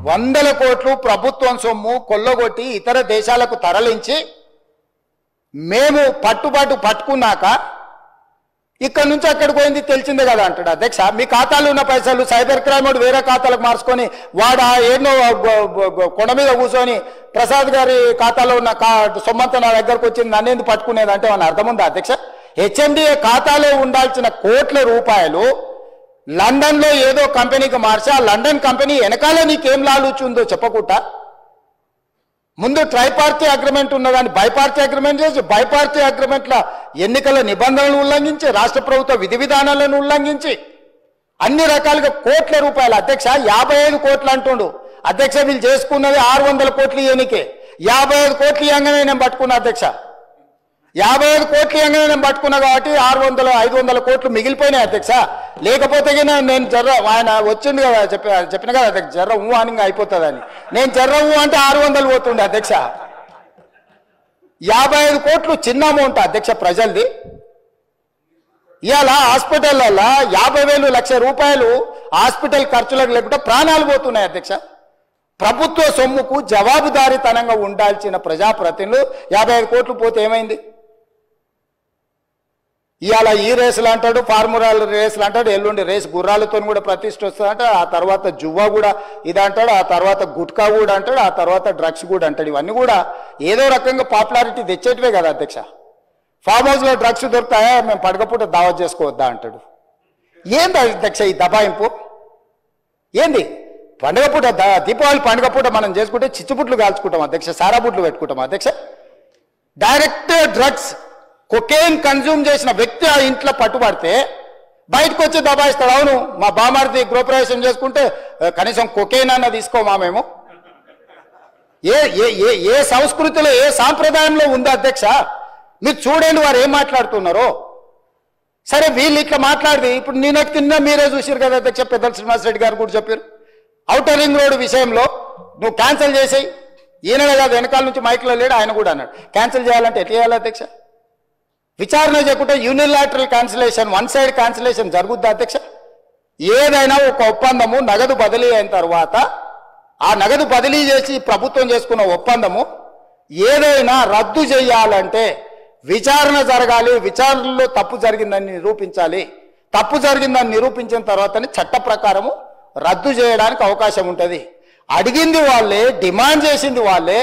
వందల కోట్లు ప్రభుత్వం సొమ్ము కొల్లగొట్టి ఇతర దేశాలకు తరలించి మేము పట్టుకున్నాక ఇక్కడ నుంచి అక్కడికి పోయింది తెలిసిందే కదా అంటాడు అధ్యక్ష. మీ ఖాతాలో ఉన్న పైసలు సైబర్ క్రైమ్ వాడు వేరే ఖాతాలకు మార్చుకొని వాడు ఎన్నో కొండ మీద కూర్చొని ప్రసాద్ గారి ఖాతాలో ఉన్న సొమ్మంతా నా దగ్గరకు వచ్చింది నన్నేందుకు పట్టుకునేది అంటే మన అర్థం ఉందా అధ్యక్ష? హెచ్ఎండిఏ ఖాతాలో ఉండాల్సిన కోట్ల రూపాయలు లండన్లో ఏదో కంపెనీకి మార్చి ఆ లండన్ కంపెనీ వెనకాల నీకేం లాలుచుందో చెప్పకుండా ముందు ట్రైపార్టీ అగ్రిమెంట్ ఉన్నదాన్ని బైపార్టీ అగ్రిమెంట్ చేసి బైపార్టీ అగ్రిమెంట్ల ఎన్నికల నిబంధనలు ఉల్లంఘించి రాష్ట్ర ప్రభుత్వ విధి విధానాలను ఉల్లంఘించి అన్ని రకాలుగా కోట్ల రూపాయలు అధ్యక్ష 55 కోట్లు అంటుండు అధ్యక్ష. వీళ్ళు చేసుకున్నది 600 కోట్లు ఎన్నికే 55 కోట్లు ఇవ్వగానే నేను పట్టుకున్నా అధ్యక్ష. 55 కోట్లు ఇవ్వగానే నేను పట్టుకున్నా కాబట్టి 500 కోట్లు మిగిలిపోయినాయి అధ్యక్ష. లేకపోతే నేను ఆయన వచ్చింది కదా చెప్పిన కదా అధ్యక్ష జర్ర ఊ అని అయిపోతుందని. నేను జర్ర ఊ అంటే 600 పోతుండే అధ్యక్ష. 55 కోట్లు చిన్న అమౌంట్ అధ్యక్ష ప్రజలది. ఇవాళ హాస్పిటల్లో 50,000 లక్ష రూపాయలు హాస్పిటల్ ఖర్చులకు లేకుండా ప్రాణాలు పోతున్నాయి అధ్యక్ష. ప్రభుత్వ సొమ్ముకు జవాబుదారీతనంగా ఉండాల్సిన ప్రజాప్రతినిధులు 55 కోట్లు పోతే ఏమైంది? ఇవాళ ఈ రేసులు అంటాడు, ఫార్ములా రేసులు అంటాడు, ఎల్లుండి రేసు గుర్రాలతో కూడా ప్రతిష్ట వస్తుందంట, ఆ తర్వాత జువ్వా కూడా ఇది అంటాడు, ఆ తర్వాత గుట్కా కూడా అంటాడు, ఆ తర్వాత డ్రగ్స్ కూడా అంటాడు. ఇవన్నీ కూడా ఏదో రకంగా పాపులారిటీ తెచ్చేటివే కదా అధ్యక్ష. ఫామ్ హౌస్లో డ్రగ్స్ దొరుకుతాయా మేము పడకపోతే దావత్ చేసుకోవద్దా అంటాడు. ఏంది అధ్యక్ష ఈ దబాయింపు? ఏంది పండుగ పూట దీపావళి పండుగ పూట మనం చేసుకుంటే చిచ్చుబుట్లు కాల్చుకుంటాం అధ్యక్ష, సారాబుట్లు పెట్టుకుంటాం అధ్యక్ష. డైరెక్ట్ డ్రగ్స్ కొకేన్ కన్జ్యూమ్ చేసిన వ్యక్తి ఆ ఇంట్లో పట్టుబడితే బయటకు వచ్చి దబాయిస్తాడు. అవును మా బామార్ది గృహప్రవేశం చేసుకుంటే కనీసం కొకేన్ అన్న తీసుకోమా మేము? ఏ సంస్కృతిలో ఏ సాంప్రదాయంలో ఉంది అధ్యక్ష? మీరు చూడండి వారు ఏం మాట్లాడుతున్నారో. సరే వీళ్ళు ఇట్లా మాట్లాడి ఇప్పుడు నేను తిన్నా మీరే చూసారు కదా అధ్యక్ష, పెద్దల శ్రీనివాసరెడ్డి గారు కూడా చెప్పారు ఔటర్ రింగ్ రోడ్ విషయంలో నువ్వు క్యాన్సిల్ చేసేయి. ఈయననే కాదు వెనకాల నుంచి మైక్లో లేడు ఆయన కూడా అన్నాడు క్యాన్సిల్ చేయాలంటే ఎట్లా చేయాలి అధ్యక్ష? విచారణ చేయకుంటే unilateral cancellation one side cancellation జరుగుద్దా అధ్యక్ష? ఏదైనా ఒక ఒప్పందము నగదు బదిలీ అయిన తర్వాత ఆ నగదు బదిలీ చేసి ప్రభుత్వం చేసుకున్న ఒప్పందము ఏదైనా రద్దు చేయాలంటే విచారణ జరగాలి, విచారణలో తప్పు జరిగిందని నిరూపించాలి. తప్పు జరిగిందని నిరూపించిన తర్వాతనే చట్ట ప్రకారము రద్దు చేయడానికి అవకాశం ఉంటుంది. అడిగింది వాళ్ళే, డిమాండ్ చేసింది వాళ్ళే.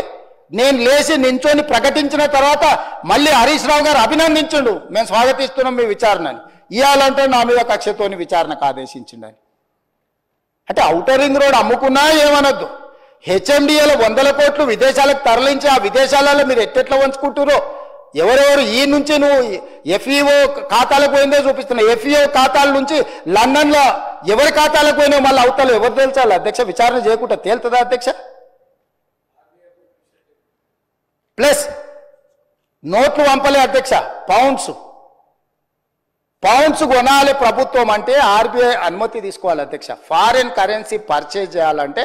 నేను లేచి నించొని ప్రకటించిన తర్వాత మళ్ళీ హరీష్ రావు గారు అభినందించుండు మేము స్వాగతిస్తున్నాం మీ విచారణని. ఇవ్వాలంటే నా మీద కక్షతోని విచారణకు ఆదేశించిండని. అంటే ఔటర్ రింగ్ రోడ్ అమ్ముకున్నా ఏమనొద్దు. హెచ్ఎండిఏలో 100 కోట్లు విదేశాలకు తరలించి ఆ విదేశాలలో మీరు ఎట్టెట్లా వంచుకుంటురో ఎవరెవరు ఈ నుంచి నువ్వు ఎఫ్ఈఓ ఖాతాలకు పోయిందో చూపిస్తున్నా. ఎఫ్ఈఓ ఖాతాల నుంచి లండన్లో ఎవరి ఖాతాలకు పోయినావు మళ్ళీ అవతల ఎవరు తేల్చాలి అధ్యక్ష? విచారణ చేయకుండా తేలుతుందా అధ్యక్ష? ప్లస్ నోట్లు పంపలే అధ్యక్ష, పౌండ్స్ కొనాలి ప్రభుత్వం అంటే ఆర్బీఐ అనుమతి తీసుకోవాలి అధ్యక్ష. ఫారిన్ కరెన్సీ పర్చేజ్ చేయాలంటే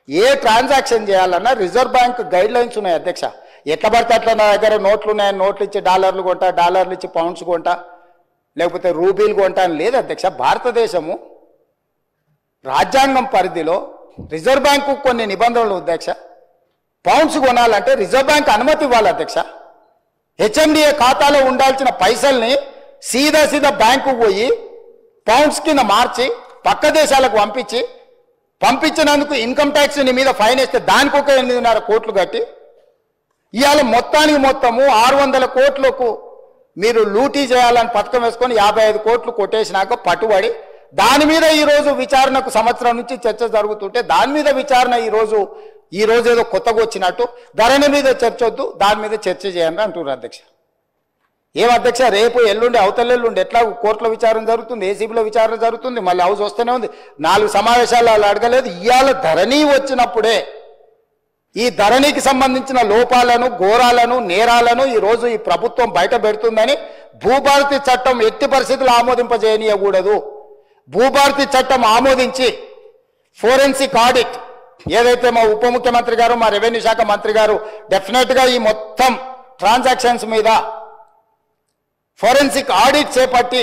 ఏ ట్రాన్సాక్షన్ చేయాలన్నా రిజర్వ్ బ్యాంక్ గైడ్ లైన్స్ ఉన్నాయి అధ్యక్ష. ఎట్లా పడితే అట్లా నా దగ్గర నోట్లు ఉన్నాయి, నోట్లు ఇచ్చి డాలర్లు కొంటా, డాలర్లు ఇచ్చి పౌండ్స్ కొంటా, లేకపోతే రూపీలు కొంటా అని లేదు అధ్యక్ష. భారతదేశము రాజ్యాంగం పరిధిలో రిజర్వ్ బ్యాంకు కొన్ని నిబంధనలు అధ్యక్ష. పౌండ్స్ కొనాలంటే రిజర్వ్ బ్యాంక్ అనుమతి ఇవ్వాలి అధ్యక్ష. హెచ్ఎండిఏ ఖాతాలో ఉండాల్సిన పైసల్ని సీదా బ్యాంకు పోయి పౌండ్స్ కింద మార్చి పక్క దేశాలకు పంపించినందుకు ఇన్కమ్ ట్యాక్స్ నీ మీద ఫైన్ వేస్తే దానికి ఒక 8.5 కోట్లు కట్టి ఇవాళ మొత్తానికి మొత్తము 600 కోట్లకు మీరు లూటీ చేయాలని పథకం వేసుకొని 55 కోట్లు కొట్టేసినాక పట్టుబడి దాని మీద ఈరోజు విచారణకు సంవత్సరం నుంచి చర్చ జరుగుతుంటే దాని మీద విచారణ ఈరోజు ఏదో కొత్తగా వచ్చినట్టు ధరణి మీద చర్చ వద్దు, దాని మీద చర్చ చేయండి అంటున్నారు అధ్యక్ష. ఏం అధ్యక్ష రేపు ఎల్లుండి అవతలెల్లుండి ఎట్లా కోర్టులో విచారణ జరుగుతుంది, ఏసీబీలో విచారణ జరుగుతుంది, మళ్ళీ హౌస్ వస్తూనే ఉంది. 4 సమావేశాలు వాళ్ళు అడగలేదు. ఇవాళ ధరణి వచ్చినప్పుడే ఈ ధరణికి సంబంధించిన లోపాలను, ఘోరాలను, నేరాలను ఈరోజు ఈ ప్రభుత్వం బయట పెడుతుందని భూభారతి చట్టం ఎట్టి పరిస్థితులు ఆమోదింపజేయనీయకూడదు. భూభారతి చట్టం ఆమోదించి ఫోరెన్సిక్ ఆడిట్ ఏదైతే మా ఉప ముఖ్యమంత్రి గారు మా రెవెన్యూ శాఖ మంత్రి గారు డెఫినెట్గా ఈ మొత్తం ట్రాన్సాక్షన్స్ మీద ఫోరెన్సిక్ ఆడిట్ చేపట్టి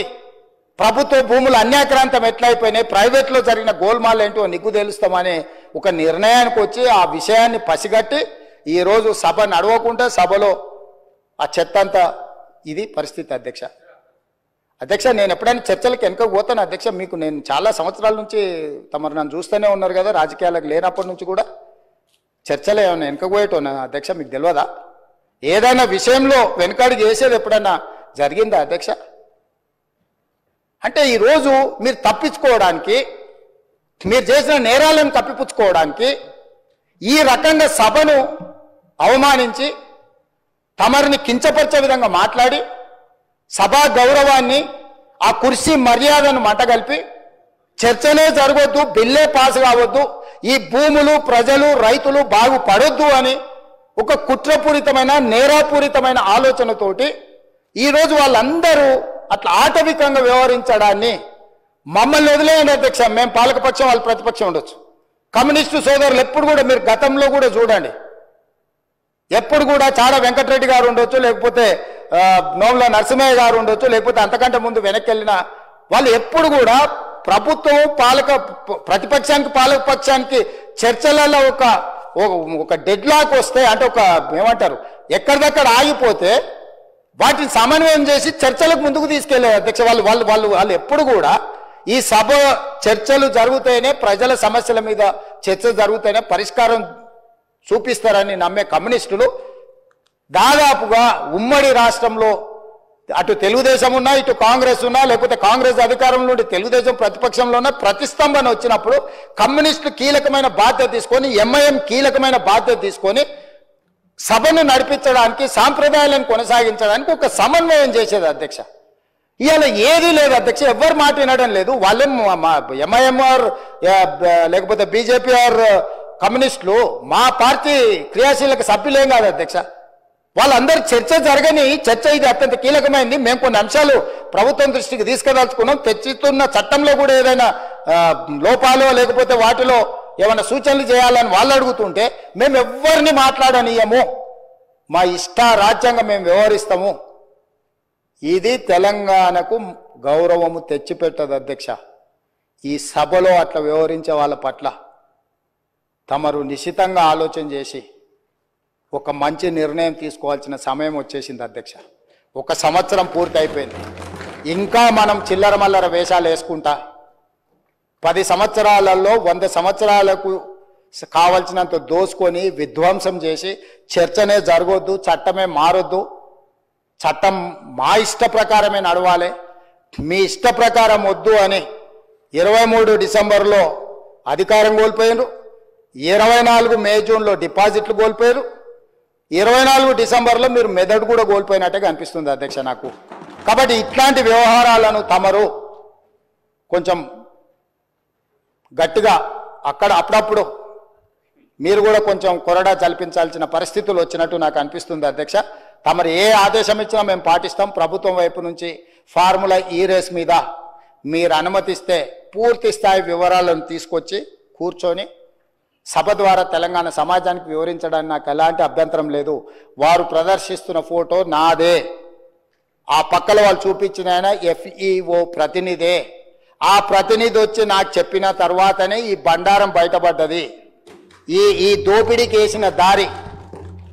ప్రభుత్వ భూములు అన్యాక్రాంతం ఎట్లయిపోయినాయి, ప్రైవేట్లో జరిగిన గోల్మాల్ ఏంటో నిగ్గు తెలుస్తామనే ఒక నిర్ణయానికి వచ్చి ఆ విషయాన్ని పసిగట్టి ఈరోజు సభ నడవకుండా సభలో ఆ చెత్త అంతా ఇది పరిస్థితి. అధ్యక్ష నేను ఎప్పుడైనా చర్చలకు వెనుకకు పోతాను అధ్యక్ష. మీకు నేను చాలా సంవత్సరాల నుంచి తమరు నన్ను చూస్తూనే ఉన్నారు కదా, రాజకీయాలకు లేనప్పటి నుంచి కూడా చర్చలు ఏమైనా వెనుకకు పోయేటోనా అధ్యక్ష? మీకు తెలియదా? ఏదైనా విషయంలో వెనుకడుగు చేసేది ఎప్పుడైనా జరిగిందా అధ్యక్ష? అంటే ఈరోజు మీరు తప్పించుకోవడానికి, మీరు చేసిన నేరాలను కప్పిపుచ్చుకోవడానికి ఈ రకంగా సభను అవమానించి తమరిని కించపరిచే విధంగా మాట్లాడి సభా గౌరవాన్ని, ఆ కుర్చీ మర్యాదను మంటగలిపి చర్చనే జరగొద్దు, బిల్లే పాస్ కావద్దు, ఈ భూములు ప్రజలు రైతులు బాగుపడొద్దు అని ఒక కుట్రపూరితమైన నేరాపూరితమైన ఆలోచనతోటి ఈరోజు వాళ్ళందరూ అట్లా ఆటవికంగా వ్యవహరించడాన్ని మమ్మల్ని వదిలేయండి అధ్యక్ష. మేము పాలకపక్షం, వాళ్ళు ప్రతిపక్షం ఉండొచ్చు. కమ్యూనిస్టు సోదరులు ఎప్పుడు కూడా మీరు గతంలో కూడా చూడండి, ఎప్పుడు కూడా చాడ వెంకటరెడ్డి గారు ఉండొచ్చు, లేకపోతే నోముల నరసింహయ్య గారు ఉండొచ్చు, లేకపోతే అంతకంటే ముందు వెనక్కి వెళ్ళిన వాళ్ళు ఎప్పుడు కూడా ప్రభుత్వం ప్రతిపక్షానికి పాలకపక్షానికి చర్చలలో ఒక డెడ్ లాక్ వస్తే, అంటే ఒక ఏమంటారు ఎక్కడిదక్కడ ఆగిపోతే వాటిని సమన్వయం చేసి చర్చలకు ముందుకు తీసుకెళ్లారు అధ్యక్ష. వాళ్ళు ఎప్పుడు కూడా ఈ సభ చర్చలు జరుగుతాయనే, ప్రజల సమస్యల మీద చర్చ జరుగుతాయనే పరిష్కారం చూపిస్తారని నమ్మే కమ్యూనిస్టులు దాదాపుగా ఉమ్మడి రాష్ట్రంలో అటు తెలుగుదేశం ఉన్నా, ఇటు కాంగ్రెస్ ఉన్నా, లేకపోతే కాంగ్రెస్ అధికారంలో నుండి తెలుగుదేశం ప్రతిపక్షంలో ఉన్న ప్రతిస్తంభన వచ్చినప్పుడు కమ్యూనిస్టులు కీలకమైన బాధ్యత తీసుకొని, ఎంఐఎం కీలకమైన బాధ్యత తీసుకొని సభను నడిపించడానికి, సాంప్రదాయాలను కొనసాగించడానికి ఒక సమన్వయం చేసేది అధ్యక్ష. ఇవాళ ఏదీ లేదు అధ్యక్ష, ఎవరు మాట వినడం లేదు. వాళ్ళేం ఎంఐఎంఆర్ లేకపోతే బీజేపీ ఆర్ కమ్యూనిస్టులు మా పార్టీ క్రియాశీలక సభ్యులేం కాదు అధ్యక్ష. వాళ్ళందరూ చర్చ జరగని చర్చ ఇది అత్యంత కీలకమైంది. మేము కొన్ని అంశాలు ప్రభుత్వం దృష్టికి తీసుకుదలుచుకున్నాం. తెచ్చుతున్న చట్టంలో కూడా ఏదైనా లోపాలు లేకపోతే వాటిలో ఏమైనా సూచనలు చేయాలని వాళ్ళు అడుగుతుంటే మేము ఎవరిని మాట్లాడనీయము, మా ఇష్ట రాజ్యాంగం మేము వ్యవహరిస్తాము. ఇది తెలంగాణకు గౌరవము తెచ్చిపెట్టదు అధ్యక్ష. ఈ సభలో అట్లా వ్యవహరించే వాళ్ళ పట్ల తమరు నిశితంగా ఆలోచన చేసి ఒక మంచి నిర్ణయం తీసుకోవాల్సిన సమయం వచ్చేసింది అధ్యక్ష. 1 సంవత్సరం పూర్తి అయిపోయింది. ఇంకా మనం చిల్లర మల్లర వేషాలు వేసుకుంటా 10 సంవత్సరాలలో 100 సంవత్సరాలకు కావాల్సినంత దోసుకొని విధ్వంసం చేసి చర్చనే జరగొద్దు, చట్టమే మారొద్దు, చట్టం మా ఇష్ట ప్రకారమే నడవాలి, మీ ఇష్ట ప్రకారం వద్దు అని 23 డిసెంబర్లో అధికారం కోల్పోయారు, 24 మే జూన్లో డిపాజిట్లు కోల్పోయారు, 24 డిసెంబర్లో మీరు మెదడు కూడా కోల్పోయినట్టుగా అనిపిస్తుంది అధ్యక్ష నాకు. కాబట్టి ఇట్లాంటి వ్యవహారాలను తమరు కొంచెం గట్టిగా అప్పుడప్పుడు మీరు కూడా కొంచెం కొరడా చల్పించాల్సిన పరిస్థితులు వచ్చినట్టు నాకు అనిపిస్తుంది అధ్యక్ష. తమరు ఏ ఆదేశం ఇచ్చినా మేము పాటిస్తాం. ప్రభుత్వం వైపు నుంచి ఫార్ములా ఈ రేస్ మీద మీరు అనుమతిస్తే పూర్తి స్థాయి వివరాలను తీసుకొచ్చి కూర్చొని సభ ద్వారా తెలంగాణ సమాజానికి వివరించడానికి నాకు ఎలాంటి అభ్యంతరం లేదు. వారు ప్రదర్శిస్తున్న ఫోటో నాదే, ఆ పక్కల వాళ్ళు చూపించిన ఆయన FEO ప్రతినిధే. ఆ ప్రతినిధి వచ్చి నాకు చెప్పిన తర్వాతనే ఈ బండారం బయటపడ్డది. ఈ దోపిడీకి వేసిన దారి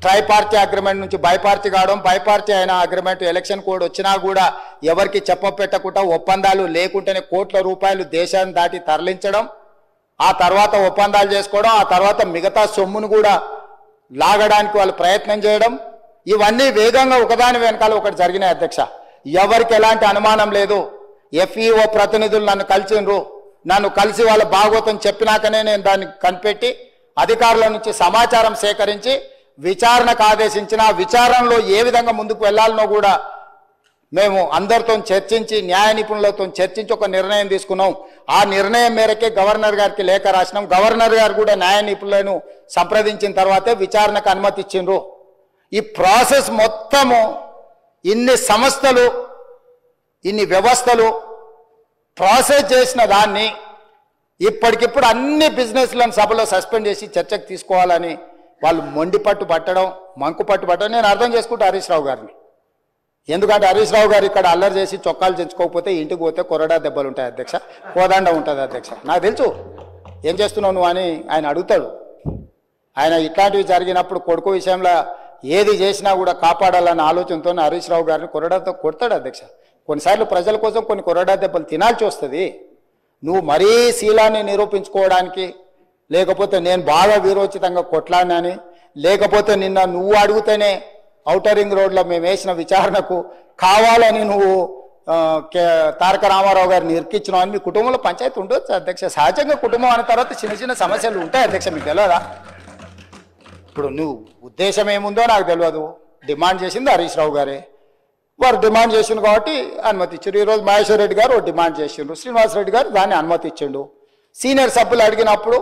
ట్రైపార్టీ అగ్రిమెంట్ నుంచి బైపార్టీ కావడం, బైపార్టీ అయిన అగ్రిమెంట్ ఎలక్షన్ కోడ్ వచ్చినా కూడా ఎవరికి చెప్పపెట్టకుండా ఒప్పందాలు లేకుండానే కోట్ల రూపాయలు దేశాన్ని దాటి తరలించడం, ఆ తర్వాత ఒప్పందాలు చేసుకోవడం, ఆ తర్వాత మిగతా సొమ్మును కూడా లాగడానికి వాళ్ళు ప్రయత్నం చేయడం, ఇవన్నీ వేగంగా ఒకదాని వెనకాల ఒకటి జరిగినాయి అధ్యక్ష. ఎవరికి ఎలాంటి అనుమానం లేదు. FEO ప్రతినిధులు నన్ను కలిసిండ్రు, నన్ను కలిసి వాళ్ళ భాగవతం చెప్పినాకనే నేను దాన్ని కనిపెట్టి అధికారుల నుంచి సమాచారం సేకరించి విచారణకు ఆదేశించిన, విచారణలో ఏ విధంగా ముందుకు వెళ్లాలనో కూడా మేము అందరితో చర్చించి, న్యాయ నిపుణులతో చర్చించి ఒక నిర్ణయం తీసుకున్నాం. ఆ నిర్ణయం మేరకే గవర్నర్ గారికి లేఖ రాసినాం. గవర్నర్ గారు కూడా న్యాయ నిపుణులను సంప్రదించిన తర్వాతే విచారణకు అనుమతి ఇచ్చిండ్రు. ఈ ప్రాసెస్ మొత్తము ఇన్ని సంస్థలు, ఇన్ని వ్యవస్థలు ప్రాసెస్ చేసిన దాన్ని ఇప్పటికిప్పుడు అన్ని బిజినెస్లను సభలో సస్పెండ్ చేసి చర్చకు తీసుకోవాలని వాళ్ళు మొండి పట్టు పట్టడం, మంకు పట్టు పట్టడం నేను అర్థం చేసుకుంటా హరీష్ రావు గారిని. ఎందుకంటే హరీష్ రావు గారు ఇక్కడ అల్లరి చేసి చొక్కాలు తెచ్చుకోకపోతే ఇంటికి పోతే కొరడా దెబ్బలు ఉంటాయి అధ్యక్ష, కోదండ ఉంటుంది అధ్యక్ష. నాకు తెలుసు ఏం చేస్తున్నావు నువ్వు అని ఆయన అడుగుతాడు. ఆయన ఇట్లాంటివి జరిగినప్పుడు కొడుకు విషయంలో ఏది చేసినా కూడా కాపాడాలన్న ఆలోచనతో హరీష్ రావు గారిని కొరడాతో కొడతాడు అధ్యక్ష. కొన్నిసార్లు ప్రజల కోసం కొన్ని కొరడా దెబ్బలు తినాల్సి వస్తుంది. నువ్వు మరీ శీలాన్ని నిరూపించుకోవడానికి, లేకపోతే నేను బాగా వీరోచితంగా కొట్లాడినని, లేకపోతే నిన్న నువ్వు అడిగితేనే ఔటర్ రింగ్ రోడ్లో మేము వేసిన విచారణకు కావాలని నువ్వు తారక రామారావు గారిని ఇరికిచ్చినావు అని మీ కుటుంబంలో పంచాయతీ ఉండొచ్చు అధ్యక్ష. సహజంగా కుటుంబం అనే తర్వాత చిన్న చిన్న సమస్యలు ఉంటాయి అధ్యక్ష, మీకు తెలియదా? ఇప్పుడు నువ్వు ఉద్దేశం ఏముందో నాకు తెలియదు. డిమాండ్ చేసింది హరీష్ రావు గారే, వారు డిమాండ్ చేసిండు కాబట్టి అనుమతి ఇచ్చారు. ఈరోజు మహేశ్వర్ రెడ్డి గారు డిమాండ్ చేసిండ్రు, శ్రీనివాసరెడ్డి గారు దాన్ని అనుమతి ఇచ్చిండు. సీనియర్ సభ్యులు అడిగినప్పుడు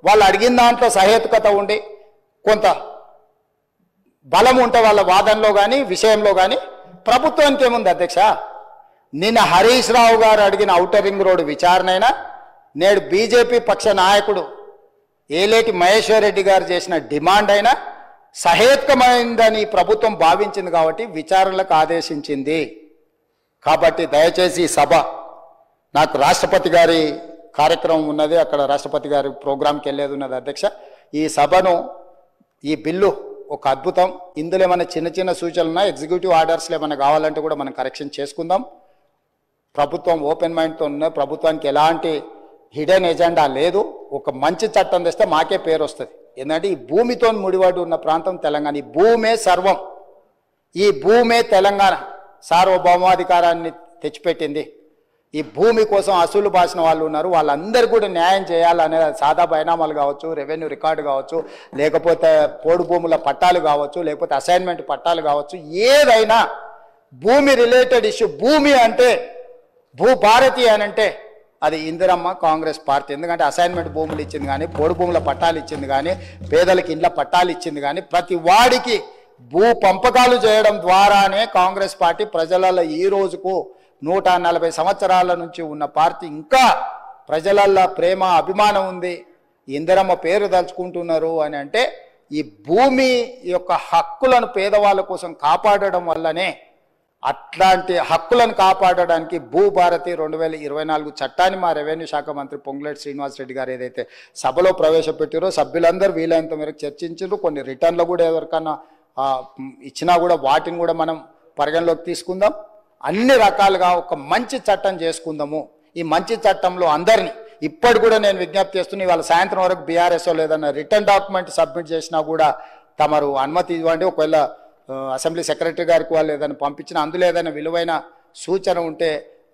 వాళ్ళు అడిగిన దాంట్లో సహేతుకత ఉండి కొంత బలం ఉంటే వాళ్ళ వాదనలో కానీ విషయంలో కానీ ప్రభుత్వానికి ఏముంది అధ్యక్ష? నిన్న హరీష్ రావు గారు అడిగిన ఔటర్ రింగ్ రోడ్డు విచారణ అయినా, నేడు బీజేపీ పక్ష నాయకుడు ఏలేటి మహేశ్వర్ రెడ్డి గారు చేసిన డిమాండ్ అయినా సహేతుకమైందని ప్రభుత్వం భావించింది కాబట్టి విచారణలకు ఆదేశించింది. కాబట్టి దయచేసి ఈ సభ, నాకు రాష్ట్రపతి గారి కార్యక్రమం ఉన్నది, అక్కడ రాష్ట్రపతి గారి ప్రోగ్రాంకి వెళ్ళేది ఉన్నది అధ్యక్ష. ఈ సభను, ఈ బిల్లు ఒక అద్భుతం. ఇందులో ఏమైనా చిన్న చిన్న సూచనలు ఉన్నాయి, ఎగ్జిక్యూటివ్ ఆర్డర్స్లో ఏమైనా కావాలంటే కూడా మనం కరెక్షన్ చేసుకుందాం. ప్రభుత్వం ఓపెన్ మైండ్తో ఉన్న, ప్రభుత్వానికి ఎలాంటి హిడెన్ ఎజెండా లేదు. ఒక మంచి చట్టం తెస్తే మాకే పేరు వస్తుంది. ఎందుకంటే ఈ భూమితో ముడిపడి ఉన్న ప్రాంతం తెలంగాణ. ఈ భూమే సర్వం, ఈ భూమే తెలంగాణ సార్వభౌమాధికారాన్ని తెచ్చిపెట్టింది. ఈ భూమి కోసం అసూలు బాసిన వాళ్ళు ఉన్నారు, వాళ్ళందరూ కూడా న్యాయం చేయాలనే సాదా బైనామాలు కావచ్చు, రెవెన్యూ రికార్డు కావచ్చు, లేకపోతే పోడు భూముల పట్టాలు కావచ్చు, లేకపోతే అసైన్మెంట్ పట్టాలు కావచ్చు, ఏదైనా భూమి రిలేటెడ్ ఇష్యూ. భూమి అంటే భూభారతి అని అంటే అది ఇందిరమ్మ కాంగ్రెస్ పార్టీ. ఎందుకంటే అసైన్మెంట్ భూములు ఇచ్చింది కానీ, పోడు భూముల పట్టాలు ఇచ్చింది కానీ, పేదలకు ఇండ్ల పట్టాలు ఇచ్చింది కానీ, ప్రతి వాడికి భూ పంపకాలు చేయడం ద్వారానే కాంగ్రెస్ పార్టీ ప్రజలలో ఈ రోజుకు 140 సంవత్సరాల నుంచి ఉన్న పార్టీ ఇంకా ప్రజలల్లో ప్రేమ అభిమానం ఉంది. ఇందిరమ్మ పేరు తలుచుకుంటున్నారు అని అంటే ఈ భూమి యొక్క హక్కులను పేదవాళ్ళ కోసం కాపాడడం వల్లనే. అట్లాంటి హక్కులను కాపాడడానికి భూభారతి 2024 చట్టాన్ని మా రెవెన్యూ శాఖ మంత్రి పొంగులేటి శ్రీనివాసరెడ్డి గారు ఏదైతే సభలో ప్రవేశపెట్టారో సభ్యులందరూ వీలైనంత మేరకు చర్చించారు. కొన్ని రిటర్న్లు కూడా ఎవరికన్నా ఇచ్చినా కూడా వాటిని కూడా మనం పరిగణలోకి తీసుకుందాం. అన్ని రకాలుగా ఒక మంచి చట్టం చేసుకుందాము. ఈ మంచి చట్టంలో అందరినీ ఇప్పటి కూడా నేను విజ్ఞప్తి చేస్తున్నా, ఇవాళ సాయంత్రం వరకు బీఆర్ఎస్ఓ లేదన్నా రిటర్న్ డాక్యుమెంట్ సబ్మిట్ చేసినా కూడా తమరు అనుమతి ఇవ్వండి. ఒకవేళ అసెంబ్లీ సెక్రటరీ గారికి వాళ్ళు ఏదైనా పంపించిన అందులో ఏదైనా విలువైన సూచన ఉంటే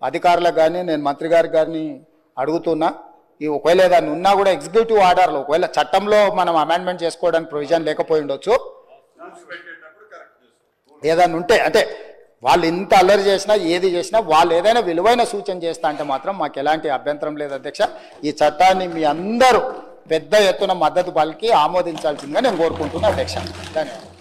అధికారులకు కానీ నేను మంత్రి గారికి కానీ అడుగుతున్నా. ఈ ఒకవేళ ఏదైనా ఉన్నా కూడా ఎగ్జిక్యూటివ్ ఆర్డర్లో, ఒకవేళ చట్టంలో మనం అమెండ్మెంట్ చేసుకోవడానికి ప్రొవిజన్ లేకపోయి ఉండొచ్చు, ఏదైనా ఉంటే, అంటే వాళ్ళు ఇంత అల్లరి చేసినా ఏది చేసినా వాళ్ళు ఏదైనా విలువైన సూచన చేస్తా అంటే మాత్రం మాకు ఎలాంటి అభ్యంతరం లేదు అధ్యక్ష. ఈ చట్టాన్ని మీ అందరూ పెద్ద ఎత్తున మద్దతు పలికి ఆమోదించాల్సిందిగా నేను కోరుకుంటున్నాను అధ్యక్ష. ధన్యవాదాలు.